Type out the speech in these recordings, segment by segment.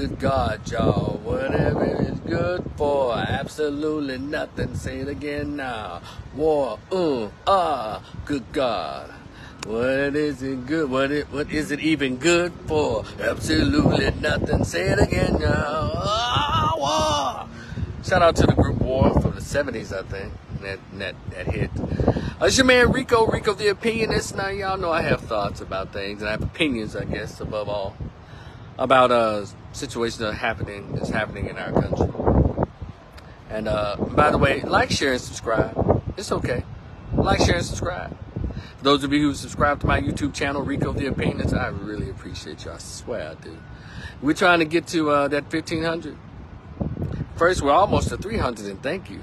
good God, y'all. Whatever is good for, absolutely nothing. Say it again now. War, good God. What is it good? What is it even good for? Absolutely nothing. Say it again now. War. Shout out to the group War from the 70s, I think. That hit. It's your man Rico the Opinionist. Now y'all know I have thoughts about things, and I have opinions, I guess, above all, about situations that that's happening in our country. And by the way, like, share, and subscribe. It's okay. Like, share, and subscribe. For those of you who subscribe to my YouTube channel, Rico the Opinionist, I really appreciate you. I swear I do. We're trying to get to that 1,500. First, we're almost to 300, and thank you.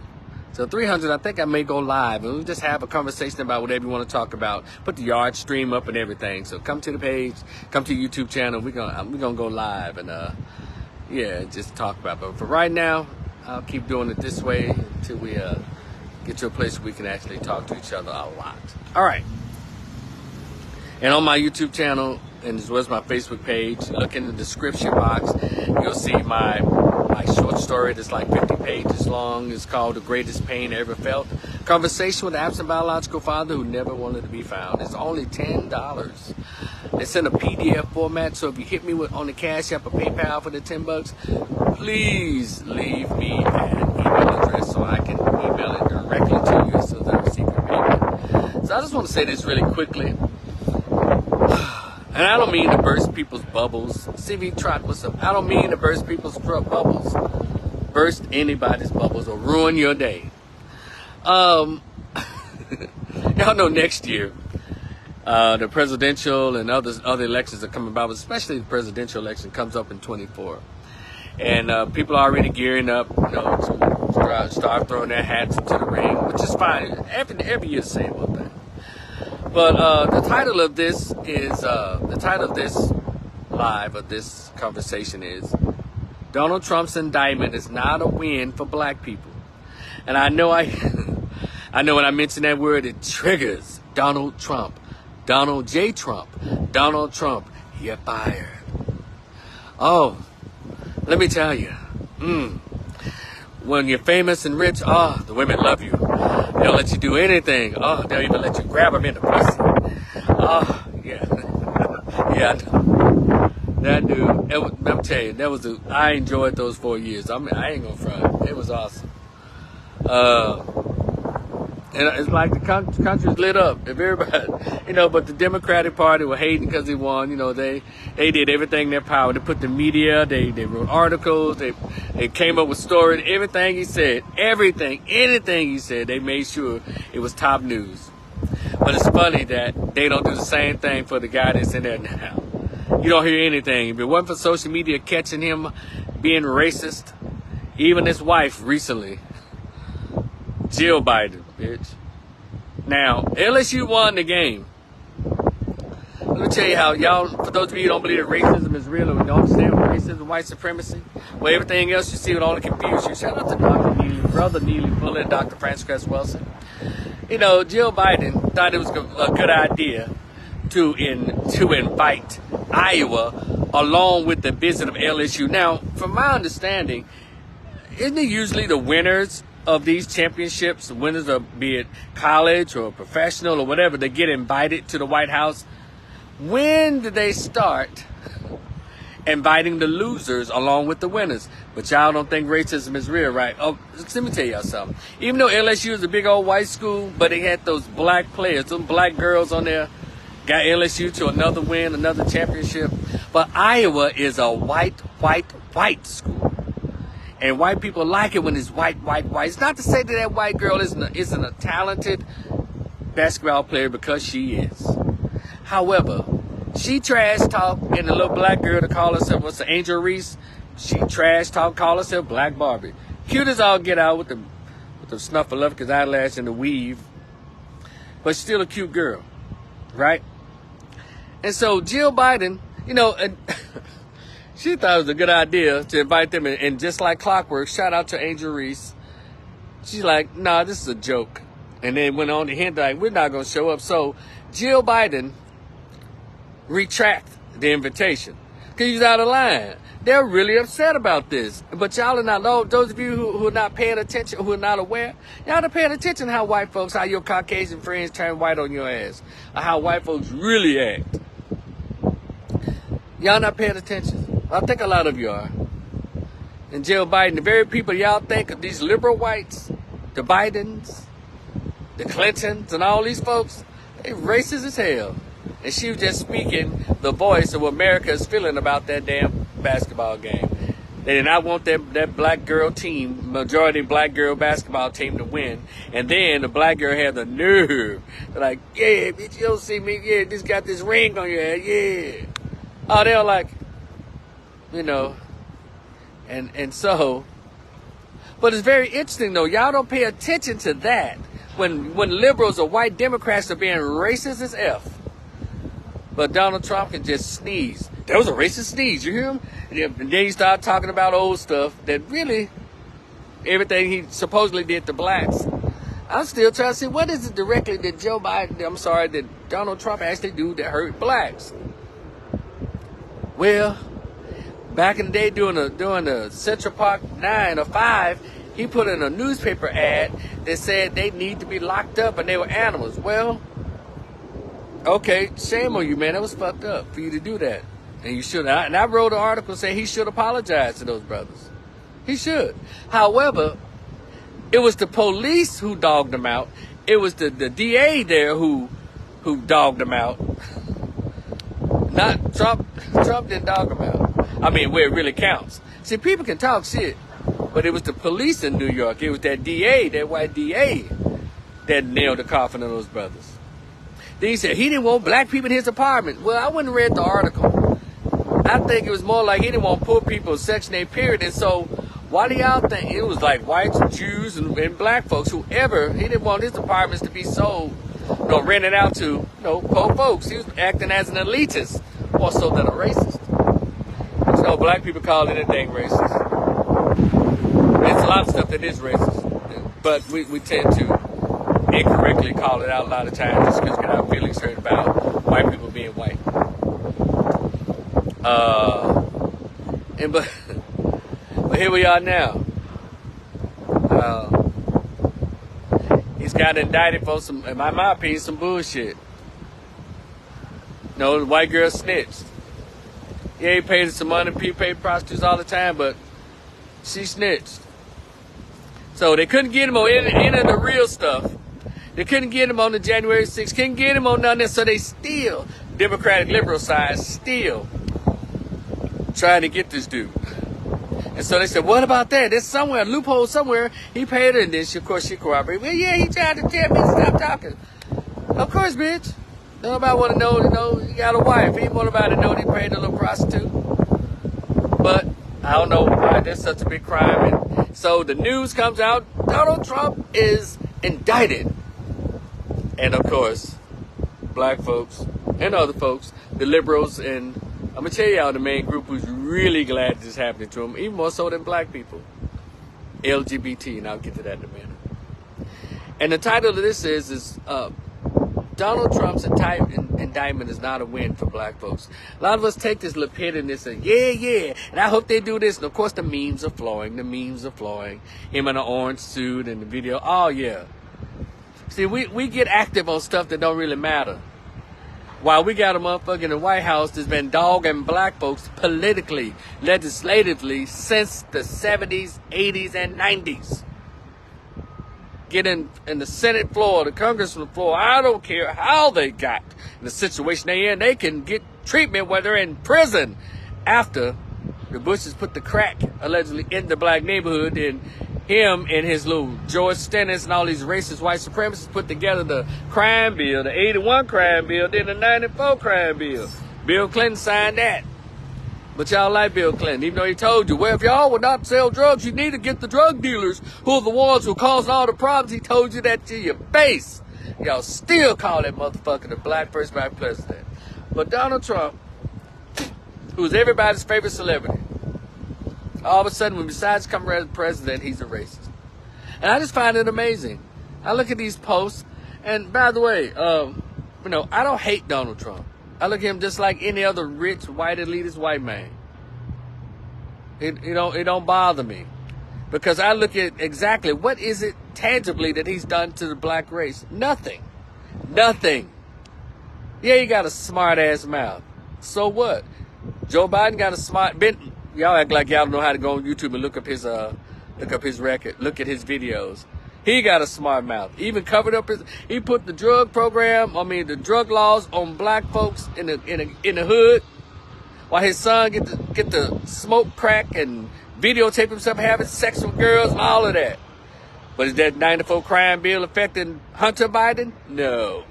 So 300, I think I may go live, and we'll just have a conversation about whatever you want to talk about. Put the yard stream up and everything. So come to the page, come to the YouTube channel. We're gonna go live and yeah, just talk about it. But for right now, I'll keep doing it this way until we get to a place where we can actually talk to each other a lot. All right. And on my YouTube channel, and as well as my Facebook page, look in the description box. You'll see my short story that's like 50 pages long. It's called The Greatest Pain I Ever Felt. Conversation with an absent biological father who never wanted to be found. It's only $10. It's in a PDF format, so if you hit me on the Cash App or PayPal for the $10, please leave me an email address so I can email it directly to you as soon as I receive your payment. So I just want to say this really quickly. And I don't mean to burst people's bubbles. CV Trot, what's up? I don't mean to burst people's bubbles. Burst anybody's bubbles or ruin your day. Y'all know next year, the presidential and other elections are coming about, but especially the presidential election comes up in 24. And people are already gearing up, to start throwing their hats into the ring, which is fine. Every year the same old thing. But the title of this live of this conversation is Donald Trump's indictment is not a win for black people. And I know I know when I mention that word, it triggers Donald Trump, Donald J. Trump, Donald Trump, you're fired. Oh, let me tell you, when you're famous and rich, the women love you. They'll let you do anything. They'll even let you grab them in the pussy. Yeah. Yeah, that dude, I'm telling you, I enjoyed those 4 years. I ain't gonna front. It was awesome. And it's like the country's lit up. If everybody, but the Democratic Party were hating because he won. They did everything in their power. They put the media, they wrote articles, they came up with stories, everything he said, anything he said, they made sure it was top news. But it's funny that they don't do the same thing for the guy that's in there now. You don't hear anything. If it wasn't for social media catching him being racist, even his wife recently, Jill Biden, bitch. Now, LSU won the game. Let me tell you how, y'all, for those of you who don't believe that racism is real or don't understand racism, white supremacy, well, everything else you see would only confuse you. Shout out to Dr. Neely, Brother Neely Fuller, Dr. Francis Cress Wilson. Jill Biden thought it was a good idea to invite Iowa along with the visit of LSU. Now, from my understanding, isn't it usually the winners of these championships, the winners of be it college or professional or whatever, they get invited to the White House? When do they start inviting the losers along with the winners? But y'all don't think racism is real, right? Oh, let me tell y'all something. Even though LSU is a big old white school, but they had those black players, some black girls on there, got LSU to another win, another championship. But Iowa is a white school. And white people like it when it's white. It's not to say that white girl isn't a talented basketball player, because she is. However, she trash talk, and the little black girl to call herself, Angel Reese? She trash talk, call herself Black Barbie. Cute as all get out with the snuffleupagus eyelash and the weave. But she's still a cute girl, right? And so Jill Biden, she thought it was a good idea to invite them, and just like clockwork, shout out to Angel Reese. She's like, nah, this is a joke. And then went on to hint like, we're not going to show up. So Jill Biden retract the invitation. because he's out of line. They're really upset about this. But y'all are not, those of you who are not paying attention, who are not aware, y'all are paying attention to how white folks, how your Caucasian friends turn white on your ass, or how white folks really act. Y'all not paying attention. I think a lot of you are. And Joe Biden, the very people y'all think of, these liberal whites, the Bidens, the Clintons, and all these folks, they racist as hell. And she was just speaking the voice of what America is feeling about that damn basketball game. They did not want that black girl team, majority black girl basketball team to win. And then the black girl had the nerve. They're like, yeah, bitch, you don't see me. Yeah, just got this ring on your head. Yeah. Oh, they're like, you know, and so, but it's very interesting though. Y'all don't pay attention to that when liberals or white Democrats are being racist as F. But Donald Trump can just sneeze. That was a racist sneeze, you hear him? And then he started talking about old stuff that really, everything he supposedly did to blacks. I'm still trying to see what is it directly that that Donald Trump actually do that hurt blacks. Well, back in the day during the Central Park 9 or 5, he put in a newspaper ad that said they need to be locked up and they were animals. Well, okay, shame on you, man. That was fucked up for you to do that. And you should. And I wrote an article saying he should apologize to those brothers. He should. However, it was the police who dogged him out. It was the DA there who dogged him out. Not Trump. Trump didn't dog him out. I mean, where it really counts. See, people can talk shit, but it was the police in New York. It was that DA, that white DA, that nailed the coffin of those brothers. Then he said he didn't want black people in his apartment. Well, I wouldn't read the article. I think it was more like he didn't want poor people, Section 8 period. And so, why do y'all think it was like whites, Jews, and black folks, whoever, he didn't want his apartments to be sold, rented out to, poor folks. He was acting as an elitist, more so than a racist. So black people call anything racist. There's a lot of stuff that is racist, but we tend to incorrectly call it out a lot of times just because we get our feelings hurt about white people being white. But here we are now. He's got indicted for some, in my opinion, some bullshit. No, the white girl snitched. Yeah, he paid some money, people pay prostitutes all the time, but she snitched. So they couldn't get him on any of the real stuff. They couldn't get him on the January 6th, couldn't get him on none of that, so they still, Democratic liberal side, still trying to get this dude. And so they said, what about that? There's somewhere, a loophole somewhere. He paid her, and then of course she cooperated. Well, yeah, he tried to tell me to stop talking. Of course, bitch. Nobody want to know, he got a wife. He didn't want nobody to know he paid a little prostitute. But I don't know why there's such a big crime. And so the news comes out, Donald Trump is indicted. And of course, black folks and other folks, the liberals, and I'm going to tell y'all the main group who's really glad this is happening to them, even more so than black people. LGBT, and I'll get to that in a minute. And the title of this is Donald Trump's indictment is not a win for black folks. A lot of us take this little pit in this and yeah, and I hope they do this. And of course the memes are flowing. Him in an orange suit and the video. Oh yeah. See, we get active on stuff that don't really matter. While we got a motherfucker in the White House that's been dogging black folks politically, legislatively since the 70s, 80s, and 90s. Get in the Senate floor, the Congressman floor, I don't care how they got in the situation they in, they can get treatment where they're in prison after the Bushes put the crack allegedly in the black neighborhood, and him and his little George Stennis and all these racist white supremacists put together the crime bill, the 81 crime bill, then the 94 crime bill. Bill Clinton signed that. But y'all like Bill Clinton, even though he told you, well, if y'all would not sell drugs, you need to get the drug dealers who are the ones who caused all the problems. He told you that to your face. Y'all still call that motherfucker the first black president. But Donald Trump, who's everybody's favorite celebrity, all of a sudden, when besides coming as president, he's a racist. And I just find it amazing. I look at these posts, and by the way, I don't hate Donald Trump. I look at him just like any other rich, white, elitist white man. It don't bother me. Because I look at exactly what is it tangibly that he's done to the black race. Nothing. Nothing. Yeah, he got a smart-ass mouth. So what? Joe Biden got a smart... Y'all act like y'all don't know how to go on YouTube and look up his record. Look at his videos. He got a smart mouth. Even covered up he put the drug laws on black folks in the hood, while his son get to smoke crack and videotape himself having sex with girls and all of that. But is that 94 crime bill affecting Hunter Biden? No.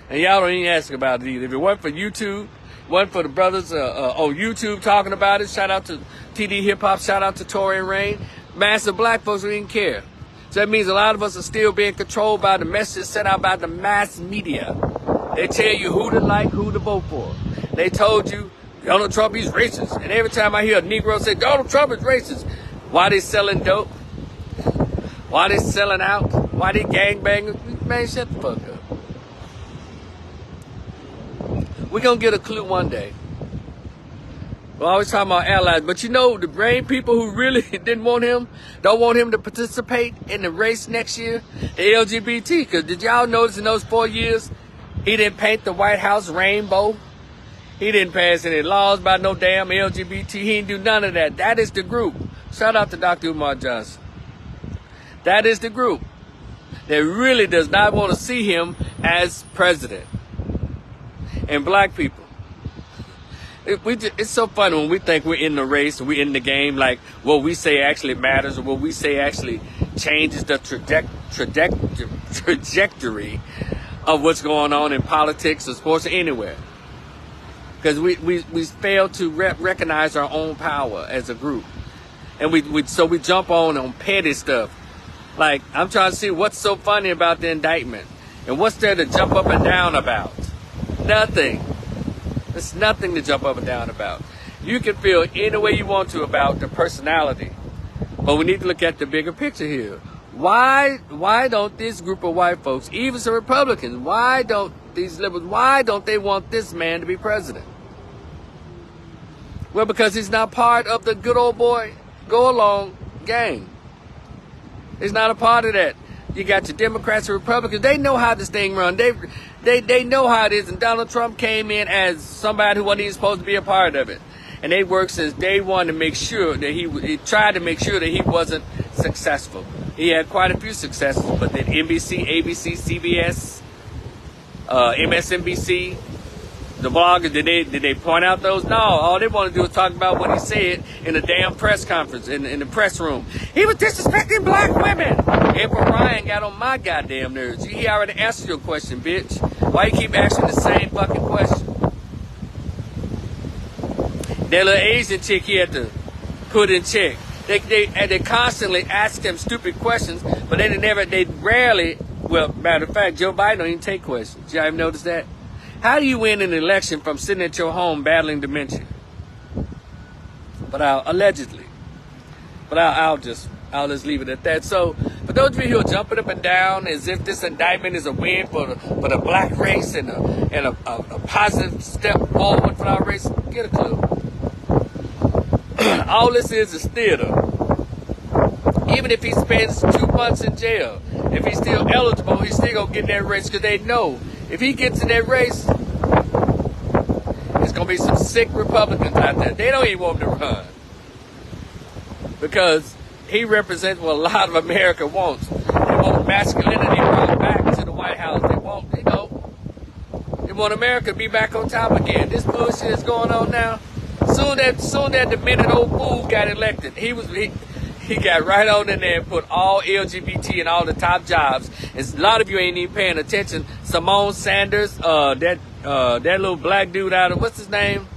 And y'all don't even ask about it either. If it wasn't for YouTube, wasn't for the brothers on YouTube talking about it, shout out to TD Hip Hop, shout out to Tory and Rain, massive black folks wouldn't care. So that means a lot of us are still being controlled by the messages sent out by the mass media. They tell you who to like, who to vote for. They told you Donald Trump, he's racist. And every time I hear a Negro say Donald Trump is racist, why they selling dope? Why they selling out? Why they gangbanging? Man, shut the fuck up. We're going to get a clue one day. We're always talking about allies. But you know, the brain people who really don't want him to participate in the race next year, the LGBT. Because did y'all notice in those 4 years, he didn't paint the White House rainbow? He didn't pass any laws about no damn LGBT. He didn't do none of that. That is the group. Shout out to Dr. Umar Johnson. That is the group that really does not want to see him as president. And black people. It's so funny when we think we're in the race, we're in the game, like what we say actually matters or what we say actually changes the trajectory of what's going on in politics or sports or anywhere. Because we fail to recognize our own power as a group. And so we jump on petty stuff. Like, I'm trying to see what's so funny about the indictment. And what's there to jump up and down about? Nothing. There's nothing to jump up and down about. You can feel any way you want to about the personality. But we need to look at the bigger picture here. Why don't this group of white folks, even some Republicans, why don't these liberals, why don't they want this man to be president? Well, because he's not part of the good old boy go-along gang. He's not a part of that. You got your Democrats and Republicans. They know how this thing runs. They know how it is. And Donald Trump came in as somebody who wasn't even supposed to be a part of it. And they worked since day one to make sure that he tried to make sure that he wasn't successful. He had quite a few successes, but then NBC, ABC, CBS, MSNBC, the bloggers, did they point out those? No, all they want to do is talk about what he said in a damn press conference, in the press room. He was disrespecting black women. April Ryan got on my goddamn nerves. He already answered your question, bitch. Why you keep asking the same fucking question? That little Asian chick he had to put in check. They constantly ask him stupid questions, but they rarely, well, matter of fact, Joe Biden don't even take questions. Y'all ever notice that? How do you win an election from sitting at your home battling dementia? Allegedly. But I'll just leave it at that. So, for those of you who are jumping up and down as if this indictment is a win for the black race and a positive step forward for our race, get a clue. All this is theater. Even if he spends 2 months in jail, if he's still eligible, he's still gonna get in that race because they know if he gets in that race, it's gonna be some sick Republicans out there. They don't even want him to run because he represents what a lot of America wants. They want masculinity brought back to the White House. They want, they want America to be back on top again. This bullshit is going on now. Soon that the minute old fool got elected, he got right on in there and put all LGBT in all the top jobs. And a lot of you ain't even paying attention. Simone Sanders, that little black dude out of, what's his name?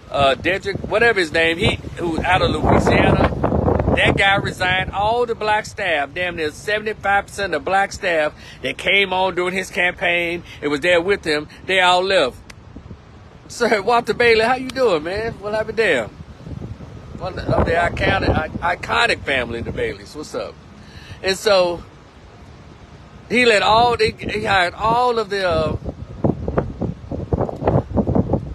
Dedrick, whatever his name, who out of Louisiana. That guy resigned. All the black staff, damn near 75% of the black staff that came on during his campaign and was there with him, they all left. Sir, Walter Bailey, how you doing, man? Well, I be damn. One of the iconic family, the Baileys. What's up? And so he hired all of the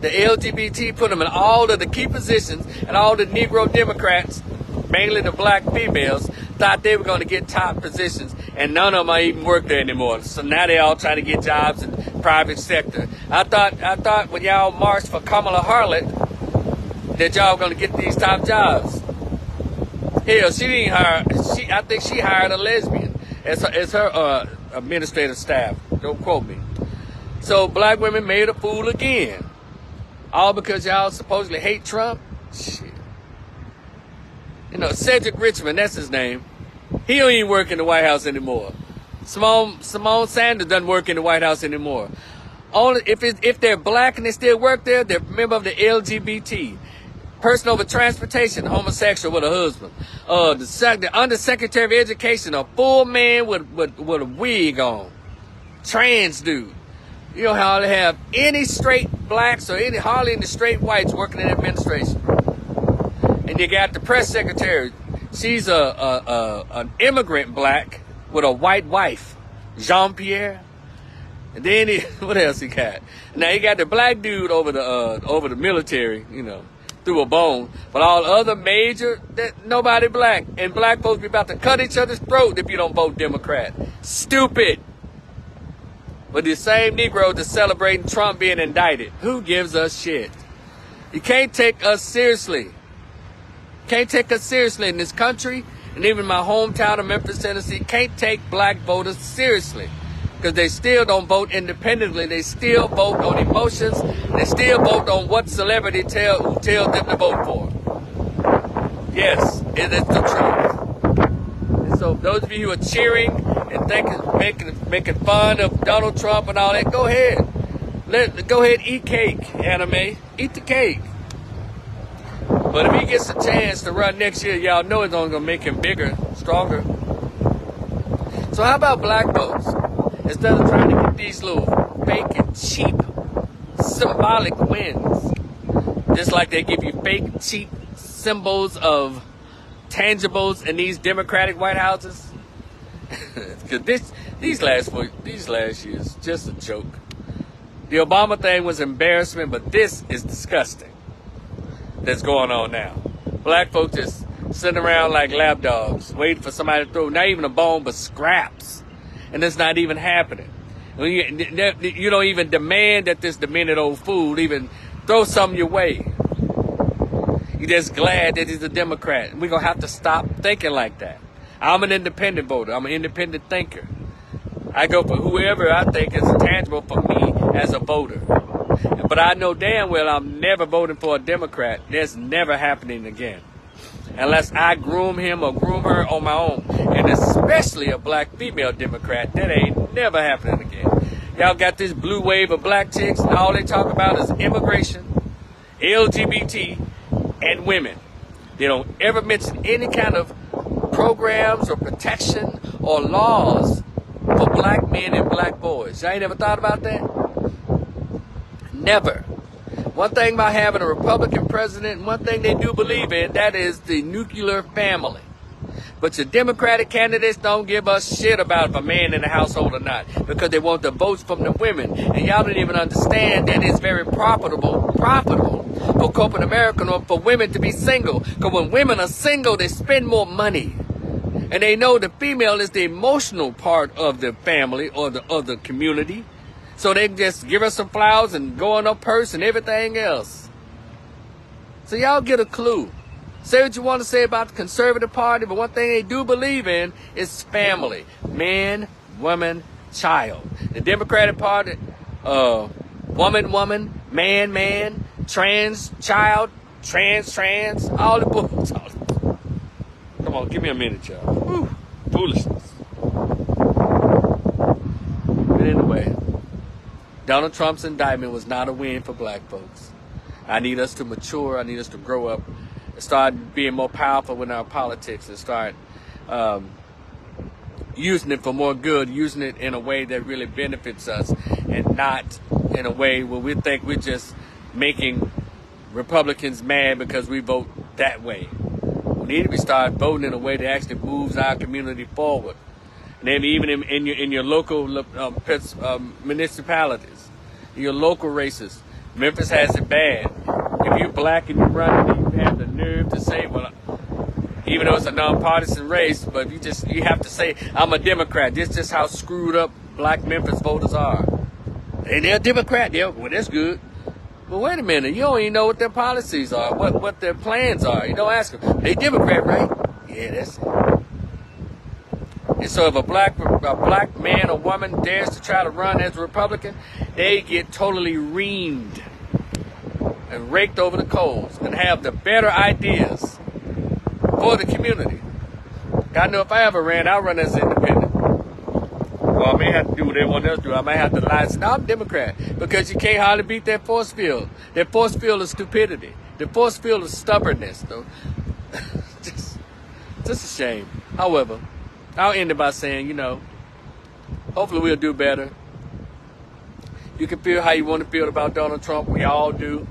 The LGBT put them in all of the key positions, and all the Negro Democrats, mainly the black females, thought they were going to get top positions, and none of them even work there anymore. So now they all trying to get jobs in the private sector. I thought when y'all marched for Kamala Harlot that y'all were going to get these top jobs. Hell, she didn't hire. I think she hired a lesbian as her administrative staff. Don't quote me. So black women made a fool again. All because y'all supposedly hate Trump? Shit. You know, Cedric Richmond, that's his name. He don't even work in the White House anymore. Simone Sanders doesn't work in the White House anymore. Only if they're black and they still work there, they're a member of the LGBT. Person over transportation, homosexual with a husband. The undersecretary of education, a full man with a wig on. Trans dude. You don't hardly have any straight blacks or hardly any straight whites working in administration. And you got the press secretary. She's an immigrant black with a white wife, Jean-Pierre. And then what else he got? Now he got the black dude over the military, you know, through a bone. But all other major, nobody black. And black folks be about to cut each other's throat if you don't vote Democrat. Stupid. But the same Negro that's celebrating Trump being indicted. Who gives us shit? You can't take us seriously. Can't take us seriously in this country. And even my hometown of Memphis, Tennessee, can't take black voters seriously. Because they still don't vote independently. They still vote on emotions. They still vote on what celebrity tells them to vote for. Yes, it is the truth. And so those of you who are cheering and making fun of Donald Trump and all that, go ahead. Go ahead, eat cake, anime. Eat the cake. But if he gets a chance to run next year, y'all know it's only going to make him bigger, stronger. So how about black folks? Instead of trying to get these little fake and cheap symbolic wins, just like they give you fake, cheap symbols of tangibles in these Democratic White Houses. Because these last years, just a joke. The Obama thing was embarrassment, but this is disgusting. That's going on now. Black folks just sitting around like lapdogs, waiting for somebody to throw not even a bone, but scraps. And it's not even happening. You don't even demand that this demented old fool even throw something your way. You're just glad that he's a Democrat. And we're going to have to stop thinking like that. I'm an independent voter. I'm an independent thinker. I go for whoever I think is tangible for me as a voter. But I know damn well I'm never voting for a Democrat. That's never happening again. Unless I groom him or groom her on my own. And especially a black female Democrat. That ain't never happening again. Y'all got this blue wave of black chicks and all they talk about is immigration, LGBT, and women. They don't ever mention any kind of programs or protection or laws for black men and black boys. Y'all ain't ever thought about that? Never. One thing about having a Republican president, one thing they do believe in, that is the nuclear family. But your Democratic candidates don't give a shit about if a man in the household or not, because they want the votes from the women. And y'all don't even understand that it's very profitable for corporate America for women to be single. Because when women are single, they spend more money. And they know the female is the emotional part of the family or the community. So they just give her some flowers and go on her purse and everything else. So y'all get a clue. Say what you want to say about the conservative party, but one thing they do believe in is family. Man, woman, child. The Democratic Party, woman, man, trans, child, trans, all the books. Come on, give me a minute, y'all. Whew, foolishness. But anyway, Donald Trump's indictment was not a win for black folks. I need us to mature. I need us to grow up and start being more powerful with our politics and start using it for more good, using it in a way that really benefits us and not in a way where we think we're just making Republicans mad because we vote that way. We need to start voting in a way that actually moves our community forward. And then even in your local municipalities, your local races, Memphis has it bad. If you're black and you're running, you have the nerve to say, well, even though it's a nonpartisan race, but you have to say, I'm a Democrat. This is just how screwed up black Memphis voters are. And they're a Democrat. Well, that's good. But wait a minute, you don't even know what their policies are, what their plans are. You don't ask them. They Democrat, right? Yeah, that's it. And so if a black man or woman dares to try to run as a Republican, they get totally reamed and raked over the coals and have the better ideas for the community. I know if I ever ran, I'll run as an independent. Well, I may have to do what everyone else do. I might have to lie and say, no, I'm Democrat. Because you can't hardly beat that force field. That force field is stupidity. The force field is stubbornness, though. just a shame. However, I'll end it by saying, hopefully we'll do better. You can feel how you want to feel about Donald Trump. We all do.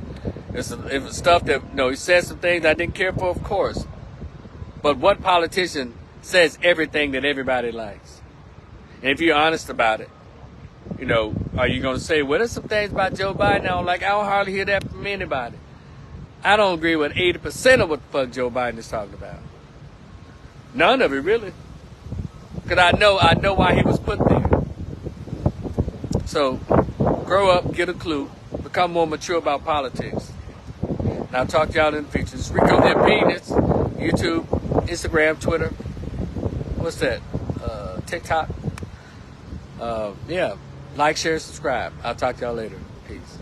If it's stuff that, he said some things I didn't care for, of course. But what politician says everything that everybody likes? And if you're honest about it, are you going to say, well, there's some things about Joe Biden I don't like. I don't hardly hear that from anybody. I don't agree with 80% of what the fuck Joe Biden is talking about. None of it, really. Because I know why he was put there. So, grow up, get a clue, become more mature about politics. And I'll talk to y'all in the future. It's Rico the Opinionist, YouTube, Instagram, Twitter. What's that? TikTok. Yeah. Like, share, subscribe. I'll talk to y'all later. Peace.